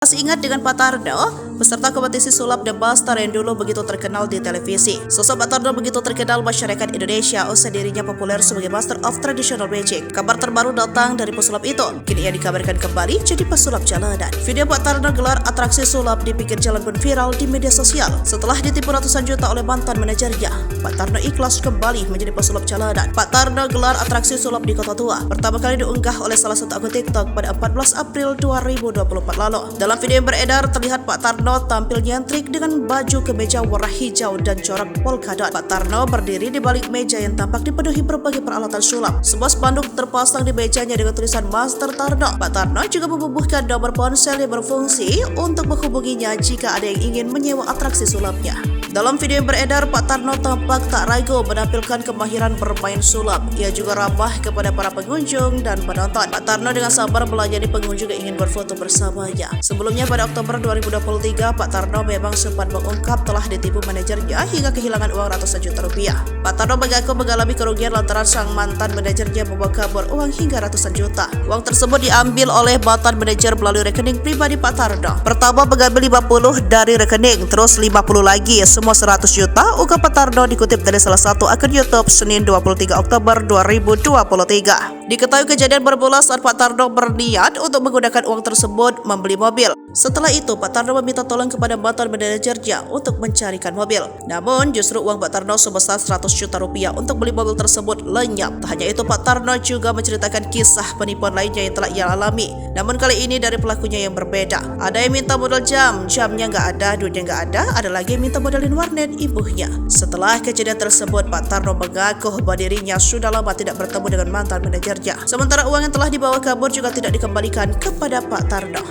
Masih ingat dengan Pak Tarno, peserta kompetisi sulap The Buster yang dulu begitu terkenal di televisi. Sosok Pak Tarno begitu terkenal masyarakat Indonesia usai dirinya populer sebagai Master of Traditional Magic. Kabar terbaru datang dari pesulap itu. Kini ia dikabarkan kembali jadi pesulap jalanan. Video Pak Tarno gelar atraksi sulap di pinggir jalan pun viral di media sosial. Setelah ditipu ratusan juta oleh mantan manajernya, Pak Tarno ikhlas kembali menjadi pesulap jalanan. Pak Tarno gelar atraksi sulap di Kota Tua. Pertama kali diunggah oleh salah satu akun TikTok pada 14 April 2024 lalu. Dalam video yang beredar, terlihat Pak Tarno tampil nyentrik dengan baju kemeja warna hijau dan corak polkadot. Pak Tarno berdiri di balik meja yang tampak dipenuhi berbagai peralatan sulap. Sebuah spanduk terpasang di mejanya dengan tulisan Master Tarno. Pak Tarno juga membubuhkan nomor ponsel yang berfungsi untuk menghubunginya jika ada yang ingin menyewa atraksi sulapnya. Dalam video yang beredar, Pak Tarno tampak tak ragu menampilkan kemahiran bermain sulap. Ia juga ramah kepada para pengunjung dan penonton. Pak Tarno dengan sabar melayani pengunjung yang ingin berfoto bersamanya. Sebelumnya pada Oktober 2023, Pak Tarno memang sempat mengungkap telah ditipu manajernya hingga kehilangan uang ratusan juta rupiah. Pak Tarno mengaku mengalami kerugian lantaran sang mantan manajernya membawa kabur uang hingga ratusan juta. Uang tersebut diambil oleh mantan manajer melalui rekening pribadi Pak Tarno. Pertama mengambil 50 dari rekening, terus 50 lagi, semua 100 juta, ungkap Pak Tarno dikutip dari salah satu akun YouTube Senin 23 Oktober 2023. Diketahui kejadian bermula saat Pak Tarno berniat untuk menggunakan uang tersebut membeli mobil. Setelah itu, Pak Tarno meminta tolong kepada mantan manajernya untuk mencarikan mobil. Namun, justru uang Pak Tarno sebesar 100 juta rupiah untuk beli mobil tersebut lenyap. Tak hanya itu, Pak Tarno juga menceritakan kisah penipuan lainnya yang telah ia alami. Namun kali ini dari pelakunya yang berbeda. Ada yang minta modal jamnya nggak ada, duitnya nggak ada lagi yang minta modalin warnet ibunya. Setelah kejadian tersebut, Pak Tarno mengaku bahwa dirinya sudah lama tidak bertemu dengan mantan manajernya. Sementara uang yang telah dibawa kabur juga tidak dikembalikan kepada Pak Tarno.